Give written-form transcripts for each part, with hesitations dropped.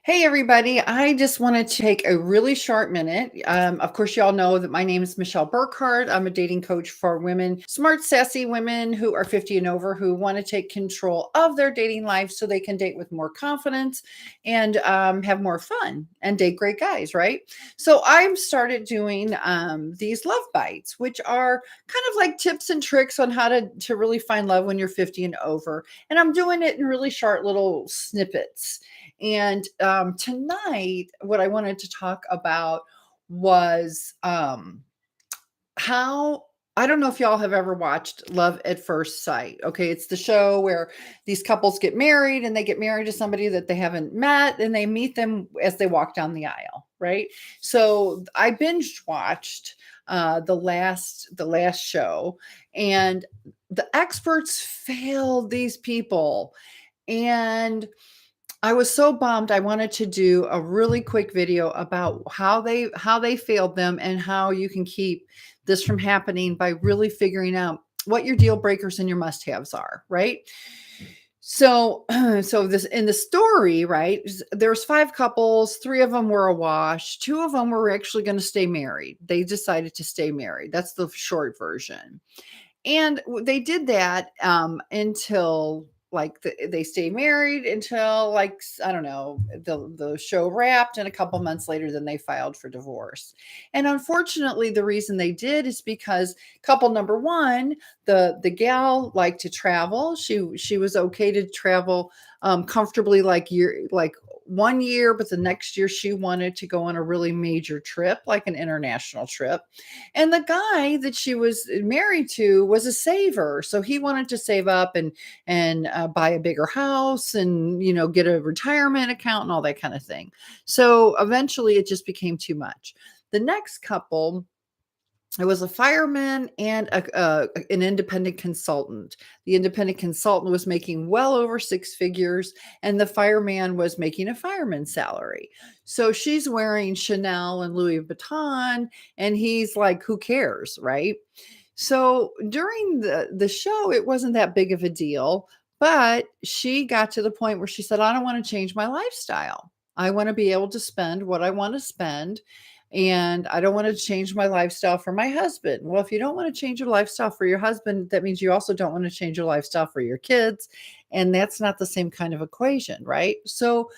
Hey, everybody. I just wanted to take a really short minute. Of course, y'all know that my name is Michelle Burkhardt. I'm a dating coach for women, smart, sassy women who are 50 and over who want to take control of their dating life so they can date with more confidence and have more fun and date great guys, right? So I've started doing these love bites, which are kind of like tips and tricks on how to really find love when you're 50 and over. And I'm doing it in really short little snippets. And tonight, what I wanted to talk about was how I don't know if y'all have ever watched Love at First Sight. Okay, it's the show where these couples get married and they get married to somebody that they haven't met and they meet them as they walk down the aisle, right? So I binge watched the last show, and the experts failed these people. And I was so bummed. I wanted to do a really quick video about how they failed them and how you can keep this from happening by really figuring out what your deal breakers and your must-haves are, right? So so this in the story, right? There's five couples, three of them were a wash, two of them were actually going to stay married. They decided to stay married. That's the short version. And they did that, until, like, they stayed married until, like, I don't know, the show wrapped, and a couple months later, then they filed for divorce. And unfortunately, the reason they did is because couple number one, the gal liked to travel. She was okay to travel comfortably, like 1 year, but the next year she wanted to go on a really major trip, like an international trip. And the guy that she was married to was a saver, so he wanted to save up and buy a bigger house and get a retirement account and all that kind of thing. So eventually, it just became too much. The next couple, it was a fireman and an independent consultant. The independent consultant was making well over six figures, and the fireman was making a fireman's salary. So she's wearing Chanel and Louis Vuitton, and he's like, "Who cares, right?" So during the show, it wasn't that big of a deal, but she got to the point where she said, "I don't want to change my lifestyle. I want to be able to spend what I want to spend, and I don't want to change my lifestyle for my husband." Well, if you don't want to change your lifestyle for your husband, that means you also don't want to change your lifestyle for your kids, and that's not the same kind of equation, right? So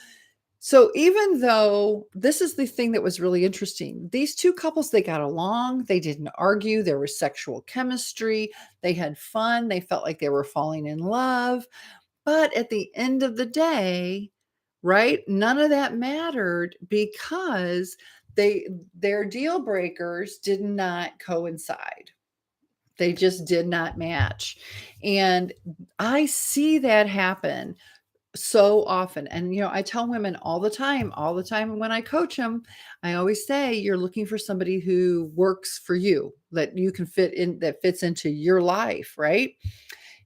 even though this is the thing that was really interesting, these two couples, they got along, they didn't argue, there was sexual chemistry, they had fun, they felt like they were falling in love. But at the end of the day, right, none of that mattered because their deal breakers did not coincide. They just did not match. And I see that happen so often. And I tell women all the time when I coach them, I always say, you're looking for somebody who works for you, that you can fit in, that fits into your life, right?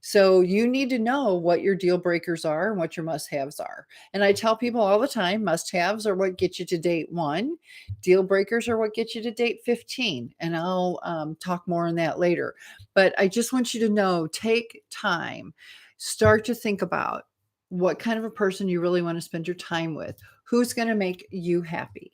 So you need to know what your deal breakers are and what your must haves are. And I tell people all the time, must haves are what get you to date one, deal breakers are what get you to date 15. And I'll talk more on that later. But I just want you to know, take time, start to think about what kind of a person you really want to spend your time with, who's going to make you happy.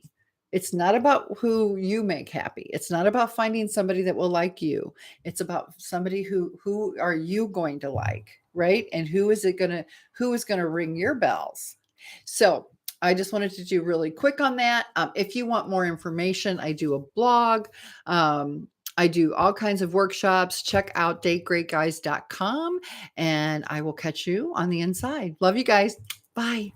It's not about who you make happy. It's not about finding somebody that will like you. It's about somebody who are you going to like, right? And who is going to ring your bells. So I just wanted to do really quick on that. If you want more information, I do a blog. I do all kinds of workshops. Check out dategreatguys.com, and I will catch you on the inside. Love you guys. Bye.